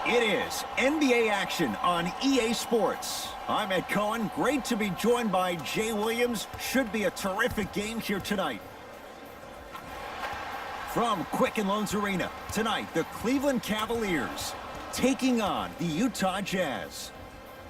It is NBA action on EA Sports. I'm Ed Cohen. Great to be joined by Jay Williams. Should be a terrific game here tonight. From Quicken Loans Arena, tonight the Cleveland Cavaliers taking on the Utah Jazz.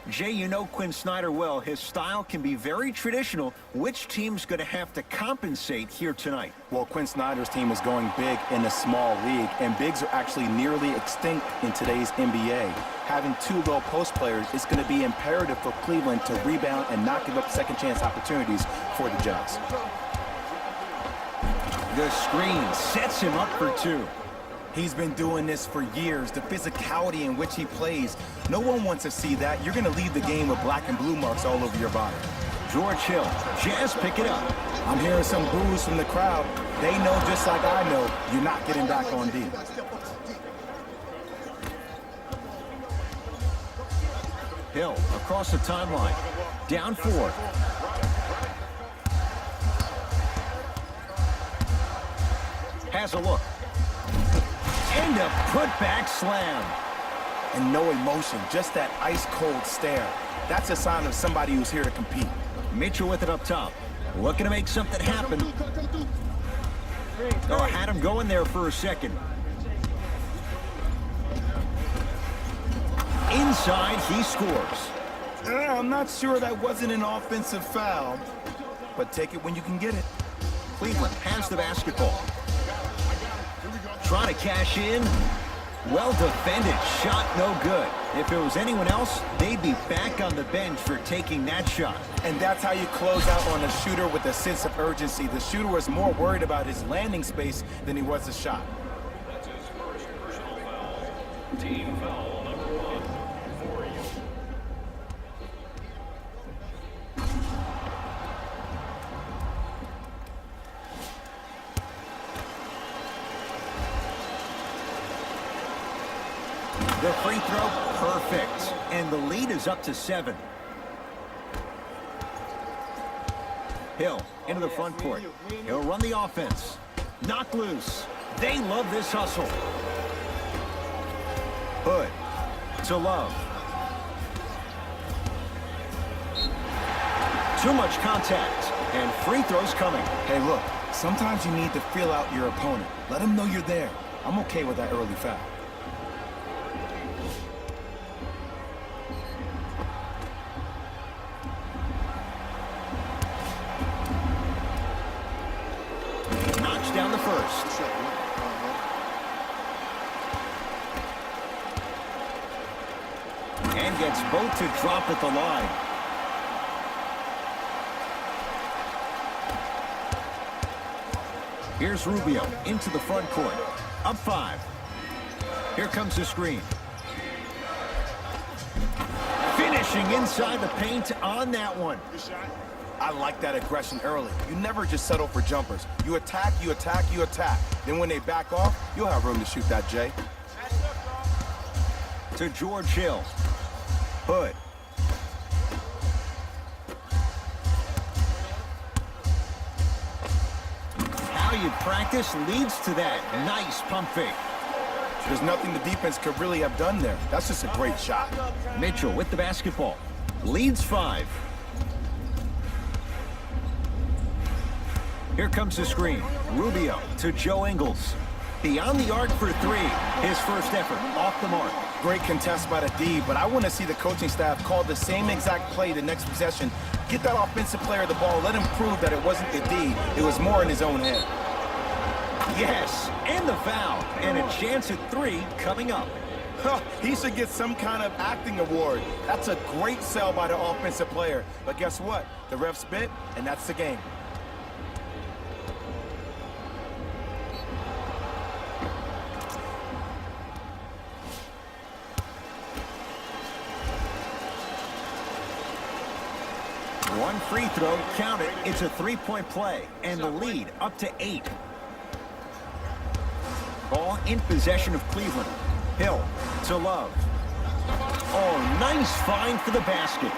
Jay, you know Quinn Snyder well. His style can be very traditional. Which team's going to have to compensate here tonight? Well, Quinn Snyder's team is going big in a small league, and bigs are actually nearly extinct in today's NBA. Having two low post players is going to be imperative for Cleveland to rebound and not give up second chance opportunities for the Jazz. The screen sets him up for two. He's been doing this for years. The physicality in which he plays, no one wants to see that. You're going to leave the game with black and blue marks all over your body. George Hill, Jazz pick it up. I'm hearing some boos from the crowd. They know just like I know, you're not getting back on D. Hill across the timeline. Down 4. Has a look. And a putback slam. And no emotion, just that ice-cold stare. That's a sign of somebody who's here to compete. Mitchell with it up top. Looking to make something happen. Oh, had him going there for a second. Inside, he scores. I'm not sure that wasn't an offensive foul, but take it when you can get it. Cleveland has the basketball. Trying to cash in. Well defended. Shot no good. If it was anyone else, they'd be back on the bench for taking that shot. And that's how you close out on a shooter with a sense of urgency. The shooter was more worried about his landing space than he was the shot. That's his first personal foul. Team foul number 1 for you. The free throw, perfect. And the lead is up to 7. Hill into the front court. He'll run the offense. Knock loose. They love this hustle. Hood to Love. Too much contact. And free throws coming. Hey, look, sometimes you need to feel out your opponent. Let him know you're there. I'm okay with that early foul. Down the first. And gets both to drop at the line. Here's Rubio into the front court. Up 5. Here comes the screen. Finishing inside the paint on that one. I like that aggression early. You never just settle for jumpers. You attack, you attack, you attack. Then when they back off, you'll have room to shoot that, Jay. To George Hill. Hood. How you practice leads to that. Nice pump fake. There's nothing the defense could really have done there. That's just a great shot. Mitchell with the basketball. Leads 5. Here comes the screen. Rubio to Joe Ingles. Beyond the arc for 3. His first effort off the mark. Great contest by the D, but I want to see the coaching staff call the same exact play the next possession. Get that offensive player the ball. Let him prove that it wasn't the D. It was more in his own head. Yes, and the foul. And a chance at 3 coming up. He should get some kind of acting award. That's a great sell by the offensive player. But guess what? The ref spit, and that's the game. One free throw, count it. It's a 3-point play, and the lead up to 8. Ball in possession of Cleveland. Hill to Love. Oh, nice find for the basket.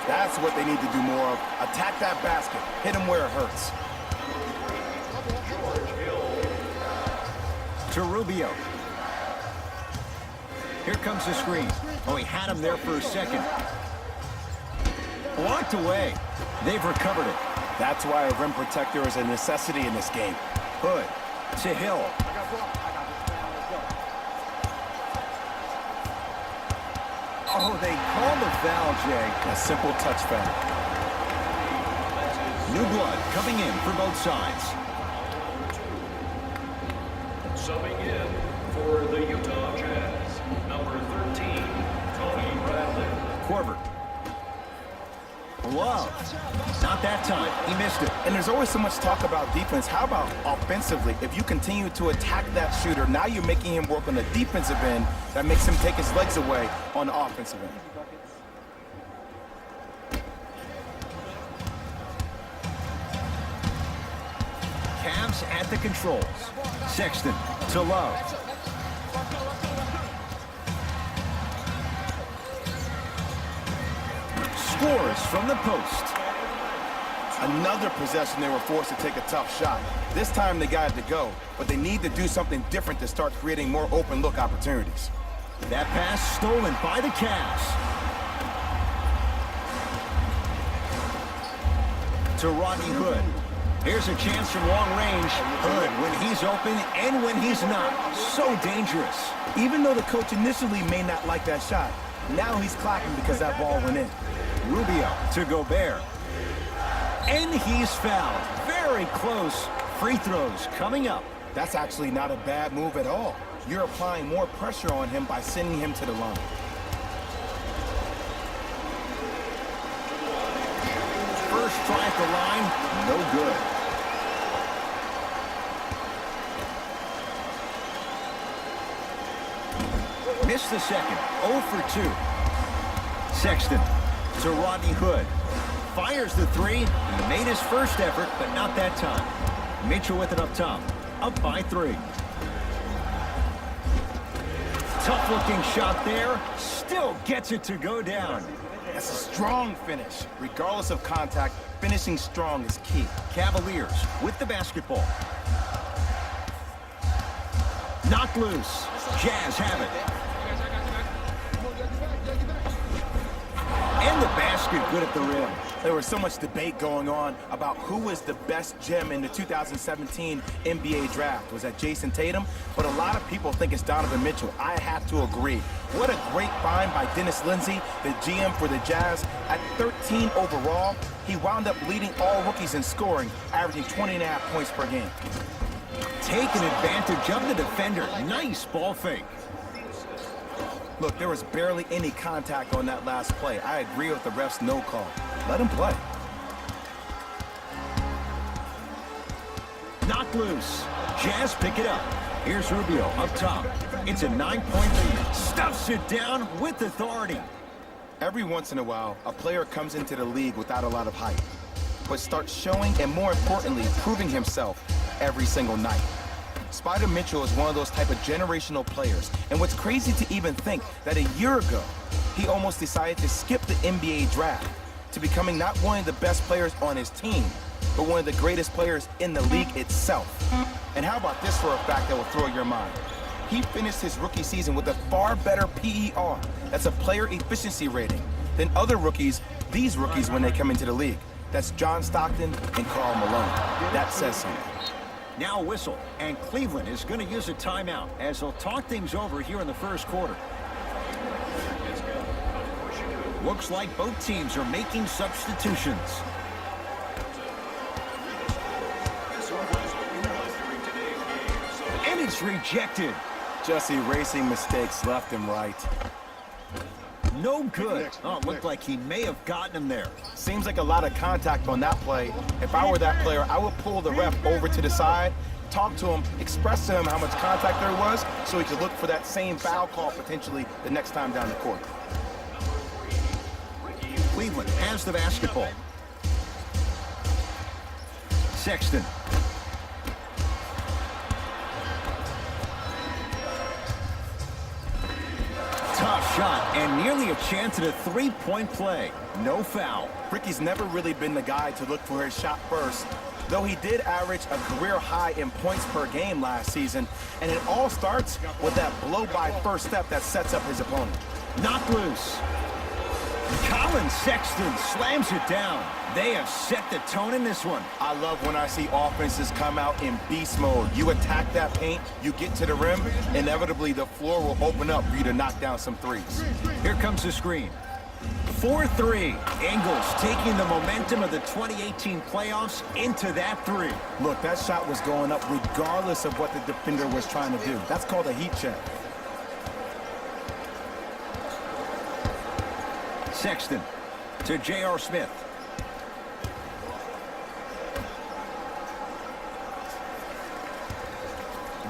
That's what they need to do more of. Attack that basket. Hit him where it hurts. To Rubio. Here comes the screen. Oh, he had him there for a second. Blocked away. They've recovered it. That's why a rim protector is a necessity in this game. Hood to Hill. Oh, they called the foul, Jay. A simple touch foul. New blood coming in for both sides. Subbing in for the Utah Jazz, number 13, Tony Bradley. Corver. Love. Not that time. He missed it. And there's always so much talk about defense. How about offensively? If you continue to attack that shooter, now you're making him work on the defensive end. That makes him take his legs away on the offensive end. Cavs at the controls. Sexton to Love. Scores from the post. Another possession they were forced to take a tough shot. This time they got it to go, but they need to do something different to start creating more open look opportunities. That pass stolen by the Cavs. To Rodney Hood. Here's a chance from long range. Hood when he's open and when he's not. So dangerous. Even though the coach initially may not like that shot, now he's clapping because that ball went in. Rubio to Gobert. And he's fouled. Very close. Free throws coming up. That's actually not a bad move at all. You're applying more pressure on him by sending him to the line. First try at the line, no good. Missed the second, 0 for 2. Sexton to Rodney Hood. Fires the three. He made his first effort, but not that time. Mitchell with it up top. Up by 3. Tough-looking shot there. Still gets it to go down. That's a strong finish. Regardless of contact, finishing strong is key. Cavaliers with the basketball. Knocked loose. Jazz have it. And the basket good at the rim. There was so much debate going on about who was the best gem in the 2017 NBA draft. Was that Jason Tatum? But a lot of people think it's Donovan Mitchell. I have to agree. What a great find by Dennis Lindsey, the GM for the Jazz. At 13 overall, he wound up leading all rookies in scoring, averaging 20.5 points per game. Taking advantage of the defender. Nice ball fake. Look, there was barely any contact on that last play. I agree with the ref's no call. Let him play. Knocked loose. Jazz pick it up. Here's Rubio up top. It's a 9-point lead. Stuffs it down with authority. Every once in a while, a player comes into the league without a lot of hype, but starts showing and, more importantly, proving himself every single night. Spider Mitchell is one of those type of generational players, and what's crazy to even think that a year ago, he almost decided to skip the NBA draft to becoming not one of the best players on his team, but one of the greatest players in the league itself. And how about this for a fact that will throw your mind? He finished his rookie season with a far better PER, that's a player efficiency rating, than other rookies, these rookies when they come into the league. That's John Stockton and Karl Malone. That says something. Now a whistle, and Cleveland is going to use a timeout as they'll talk things over here in the first quarter. Looks like both teams are making substitutions. And it's rejected. Just erasing mistakes left and right. No good. Oh, it looked like he may have gotten him there. Seems like a lot of contact on that play. If I were that player, I would pull the ref over to the side, talk to him, express to him how much contact there was so he could look for that same foul call potentially the next time down the court. Cleveland has the basketball. Sexton. Tough shot and nearly a chance at a three-point play. No foul. Ricky's never really been the guy to look for his shot first. though he did average a career high in points per game last season, and it all starts with that blow-by first step that sets up his opponent. Knocked loose. Colin Sexton slams it down. They have set the tone in this one. I love when I see offenses come out in beast mode. You attack that paint, you get to the rim, inevitably the floor will open up for you to knock down some threes. Here comes the screen. 4-3. Ingles taking the momentum of the 2018 playoffs into that three. Look, that shot was going up regardless of what the defender was trying to do. That's called a heat check. Sexton to J.R. Smith.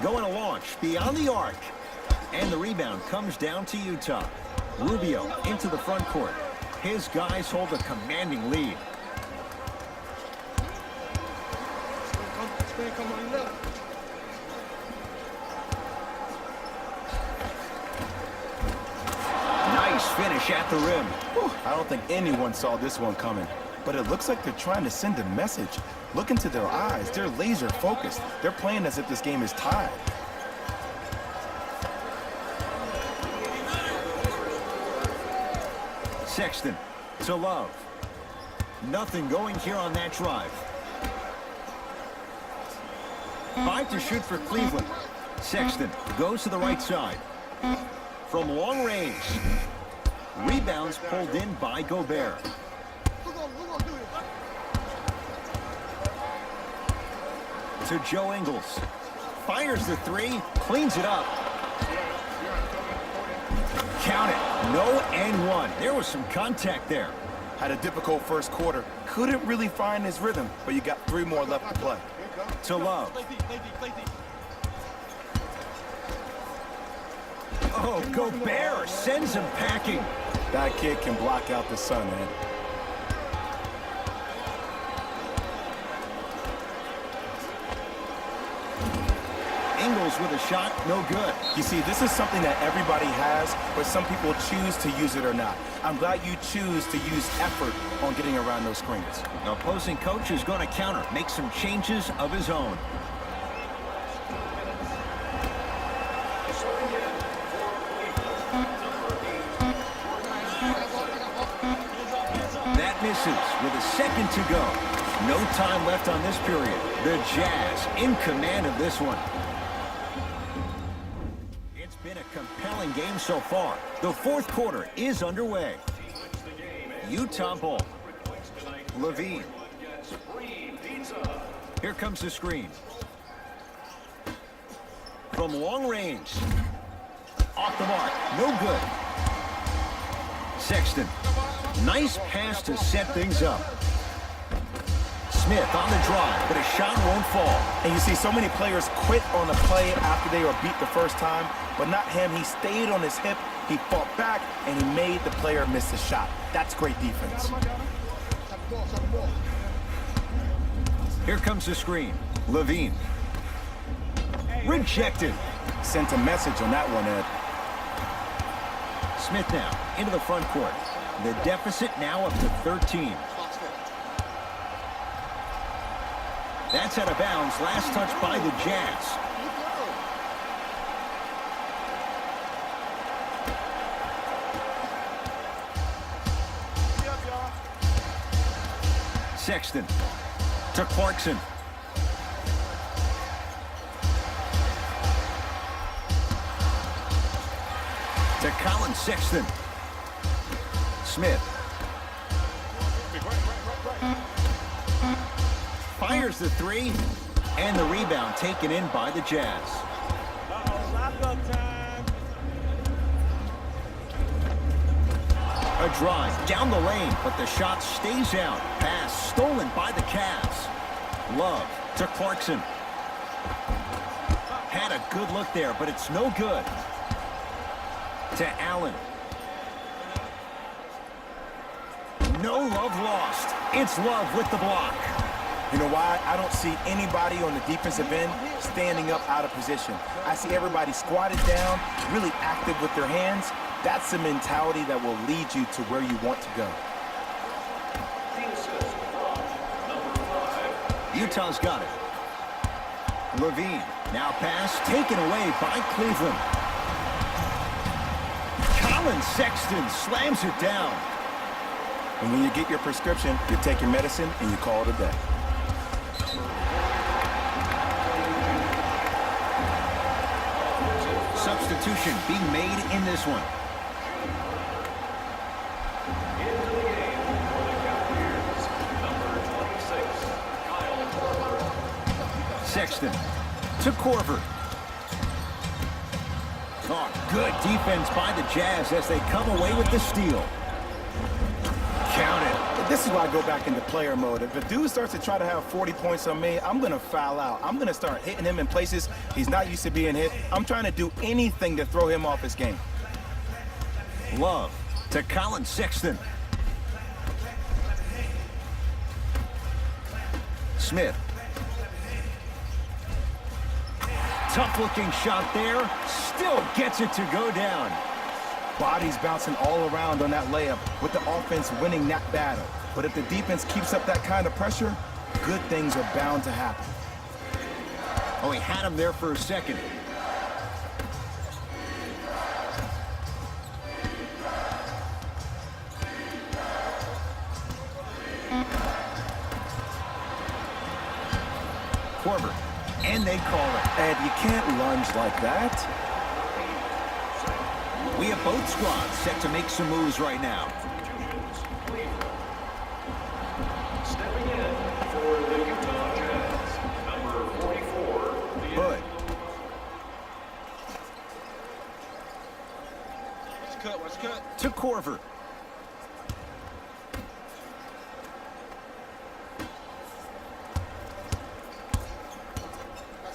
Going to launch beyond the arc. And the rebound comes down to Utah. Rubio into the front court. His guys hold a commanding lead. Nice finish at the rim. Whew, I don't think anyone saw this one coming, but it looks like they're trying to send a message. Look into their eyes. They're laser focused. They're playing as if this game is tied. Sexton to Love. Nothing going here on that drive. 5 to shoot for Cleveland. Sexton goes to the right side. From long range. Rebounds pulled in by Gobert. To Joe Ingles. Fires the three, cleans it up. Count it. No and one. There was some contact there. Had a difficult first quarter. Couldn't really find his rhythm, but you got 3 more left to play. To Love. Oh, Gobert sends him packing. That kid can block out the sun, man. Ingles with a shot, no good. You see, this is something that everybody has, but some people choose to use it or not. I'm glad you choose to use effort on getting around those screens. The opposing coach is going to counter, make some changes of his own. That misses with a second to go. No time left on this period. The Jazz in command of this one. It's been a compelling game so far. The fourth quarter is underway. Utah ball. Levine. Here comes the screen. From long range. Off the mark. No good. Sexton. Nice pass to set things up. Smith on the drive, but his shot won't fall. And you see so many players quit on the play after they were beat the first time, but not him. He stayed on his hip, he fought back, and he made the player miss the shot. That's great defense. Here comes the screen. Levine. Rejected. Sent a message on that one, Ed. Smith now into the front court. The deficit now up to 13. That's out of bounds. Last touch by the Jazz. Sexton to Clarkson. To Colin Sexton. Smith. Fires the three, and the rebound taken in by the Jazz. A drive down the lane, but the shot stays out. Pass stolen by the Cavs. Love to Clarkson. Had a good look there, but it's no good. To Allen. No love lost. It's Love with the block. You know why? I don't see anybody on the defensive end standing up out of position. I see everybody squatted down, really active with their hands. That's the mentality that will lead you to where you want to go. Utah's got it. Levine, now pass taken away by Cleveland. Colin Sexton slams it down. And when you get your prescription, you take your medicine and you call it a day. Substitution being made in this one. Into the game for the Cavaliers, number 26, Kyle. Sexton to Korver. Oh, good defense by the Jazz as they come away with the steal. Count it. This is why I go back into player mode. If a dude starts to try to have 40 points on me, I'm going to foul out. I'm going to start hitting him in places he's not used to being hit. I'm trying to do anything to throw him off his game. Love to Colin Sexton. Smith. Tough-looking shot there. Still gets it to go down. Bodies bouncing all around on that layup with the offense winning that battle. But if the defense keeps up that kind of pressure, good things are bound to happen. Oh, he had him there for a second. Korver, and they call it. Ed, you can't lunge like that. We have both squads set to make some moves right now. Stepping in for the Utah Jazz, number 44, Hood. What's cut? To Korver.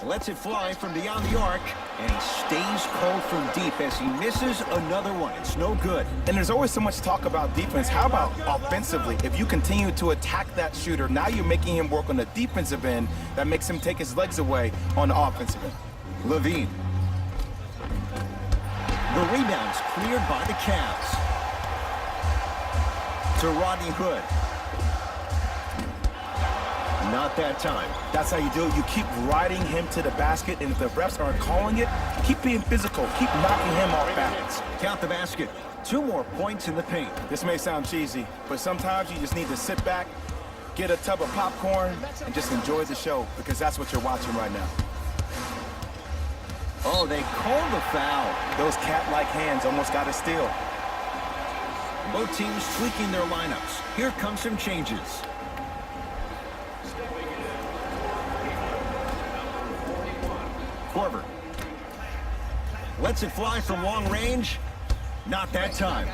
Lets it fly from beyond the arc, and he stays cold from deep as he misses another one. It's no good. And there's always so much talk about defense. How about offensively? If you continue to attack that shooter, now you're making him work on the defensive end. That makes him take his legs away on the offensive end. Levine. The rebound's cleared by the Cavs. To Rodney Hood. Not that time. That's how you do it. You keep riding him to the basket, and if the refs aren't calling it, keep being physical. Keep knocking him off balance. Count the basket. 2 more points in the paint. This may sound cheesy, but sometimes you just need to sit back, get a tub of popcorn, and just enjoy the show, because that's what you're watching right now. Oh, they called the foul. Those cat-like hands almost got a steal. Both teams tweaking their lineups. Here come some changes. Korver. Lets it fly from long range. Not that time.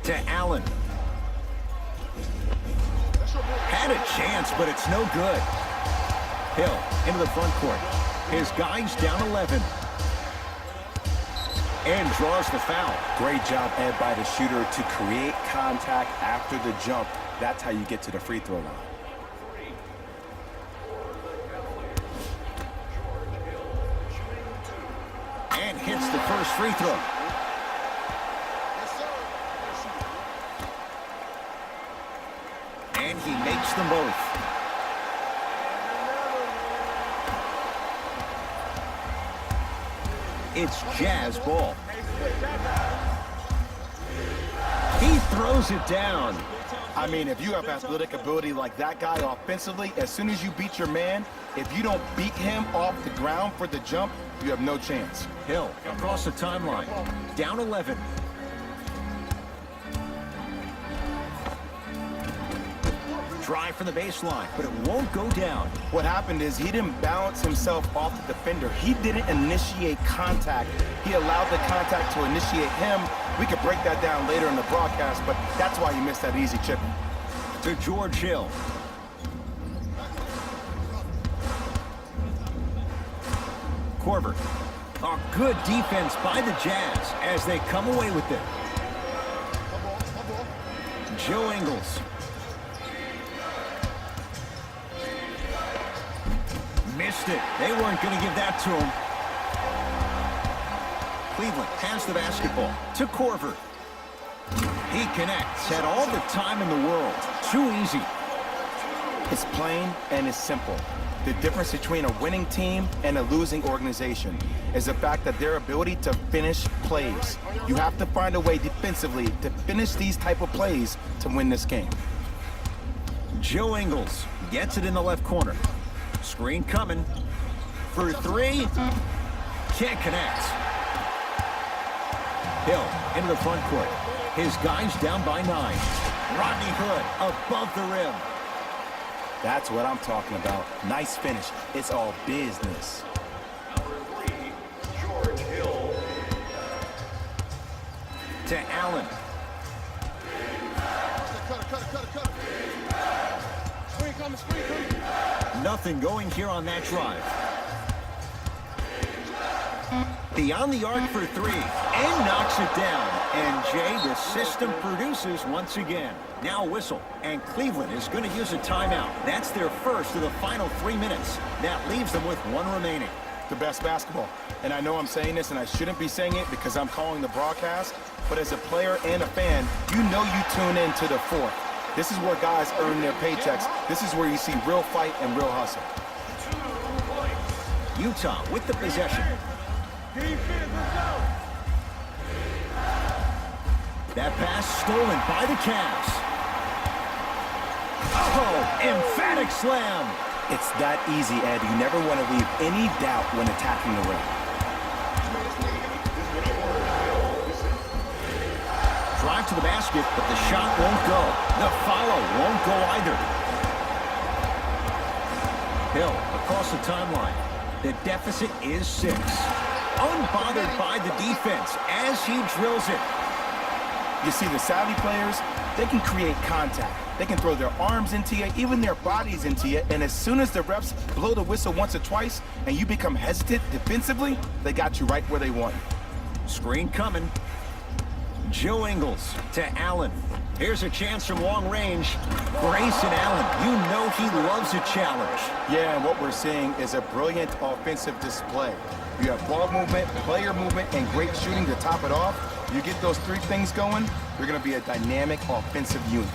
To Allen. Had a chance, but it's no good. Hill into the front court. His guy's down 11. And draws the foul. Great job, Ed, by the shooter to create contact after the jump. That's how you get to the free throw line. And hits the first free throw. And he makes them both. It's Jazz ball. He throws it down. I mean, if you have athletic ability like that guy offensively, as soon as you beat your man, if you don't beat him off the ground for the jump, you have no chance. Hill across the timeline. Down 11. Drive from the baseline, but it won't go down. What happened is he didn't balance himself off the defender. He didn't initiate contact. He allowed the contact to initiate him. We could break that down later in the broadcast, but that's why you missed that easy chip. To George Hill. Korver. A good defense by the Jazz as they come away with it. Joe Ingles. Missed it. They weren't going to give that to him. Cleveland has the basketball to Korver. He connects. Had all the time in the world. Too easy. It's plain and it's simple. The difference between a winning team and a losing organization is the fact that their ability to finish plays. You have to find a way defensively to finish these type of plays to win this game. Joe Ingles gets it in the left corner. Screen coming. For three. Can't connect. Hill into the front court. His guys down by 9. Rodney Hood above the rim. That's what I'm talking about. Nice finish. It's all business. Number 3, George Hill. To Allen. Cut. Screen coming. Nothing going here on that drive. Beyond the arc for 3 and knocks it down. And Jay, the system produces once again. Now a whistle, and Cleveland is going to use a timeout. That's their first of the final 3 minutes. That leaves them with 1 remaining. The best basketball. And I know I'm saying this and I shouldn't be saying it because I'm calling the broadcast, but as a player and a fan, you know you tune in to the 4th. This is where guys earn their paychecks. This is where you see real fight and real hustle. 2 points. Utah with the possession. That pass stolen by the Cavs. Oh, emphatic slam. It's that easy, Ed. You never want to leave any doubt when attacking the rim. Drive to the basket, but the shot won't go. The follow won't go either. Hill across the timeline. The deficit is 6. Unbothered by the defense as he drills it. You see, the savvy players, they can create contact. They can throw their arms into you, even their bodies into you, and as soon as the refs blow the whistle once or twice and you become hesitant defensively, they got you right where they want you. Screen coming. Joe Ingles to Allen. Here's a chance from long range. Grayson Allen, you know he loves a challenge. Yeah, and what we're seeing is a brilliant offensive display. You have ball movement, player movement, and great shooting to top it off. You get those 3 things going, you're going to be a dynamic offensive unit.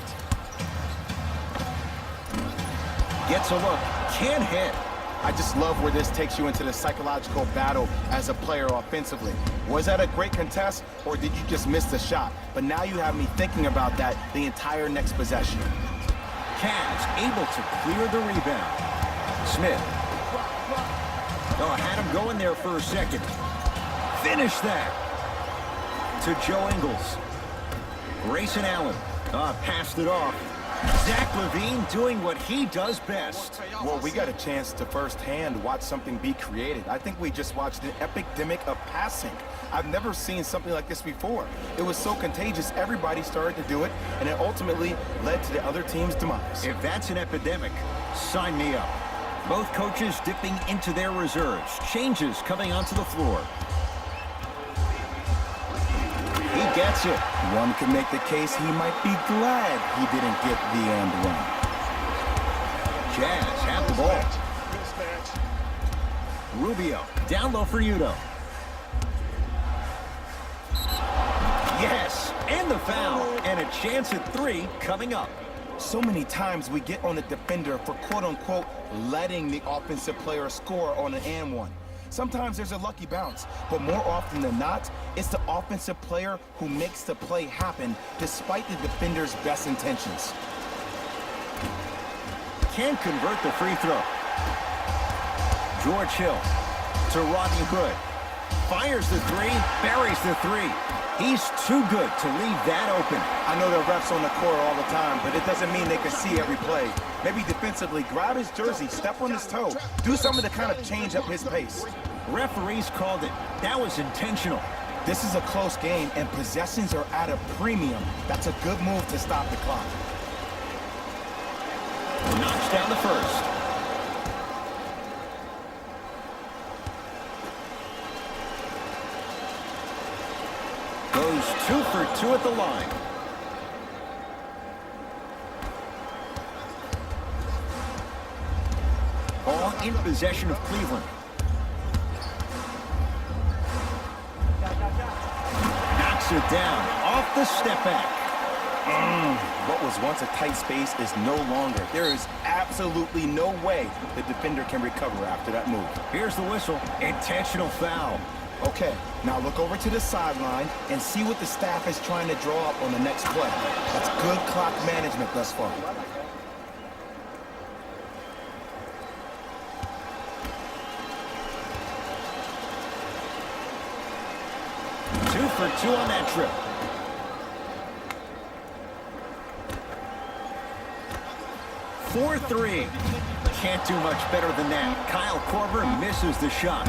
Gets a look, can't hit. I just love where this takes you into the psychological battle as a player offensively. Was that a great contest, or did you just miss the shot? But now you have me thinking about that the entire next possession. Cavs able to clear the rebound. Smith. Oh, had him going there for a second. Finish that. To Joe Ingles. Grayson Allen. Passed it off. Zach LaVine doing what he does best. Well, we got a chance to firsthand watch something be created. I think we just watched an epidemic of passing. I've never seen something like this before. It was so contagious, everybody started to do it, and it ultimately led to the other team's demise. If that's an epidemic, sign me up. Both coaches dipping into their reserves. Changes coming onto the floor. He gets it. One can make the case he might be glad he didn't get the and one. Jazz have the ball. Rubio down low for Udo. Yes, and the foul, and a chance at 3 coming up. So many times we get on the defender for quote-unquote letting the offensive player score on an and one. Sometimes there's a lucky bounce, but more often than not, it's the offensive player who makes the play happen despite the defender's best intentions. Can't convert the free throw. George Hill to Rodney Hood. Fires the 3, buries the 3. He's too good to leave that open. I know there are refs on the court all the time, but it doesn't mean they can see every play. Maybe defensively, grab his jersey, step on his toe, do something to kind of change up his pace. Referees called it. That was intentional. This is a close game, and possessions are at a premium. That's a good move to stop the clock. Knocks down the first. Goes 2 for 2 at the line. Ball in possession of Cleveland. Knocks it down off the step back. What was once a tight space is no longer. There is absolutely no way the defender can recover after that move. Here's the whistle. Intentional foul. Okay, now look over to the sideline and see what the staff is trying to draw up on the next play. That's good clock management thus far. Two for two on that trip. For three. Can't do much better than that. Kyle Korver misses the shot.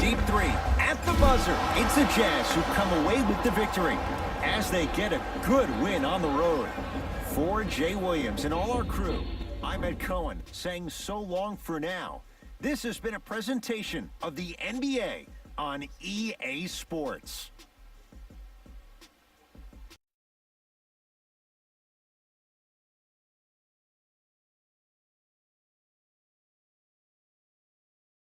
Deep three at the buzzer. It's the Jazz who come away with the victory as they get a good win on the road. For Jay Williams and all our crew, I'm Ed Cohen saying so long for now. This has been a presentation of the NBA on EA Sports.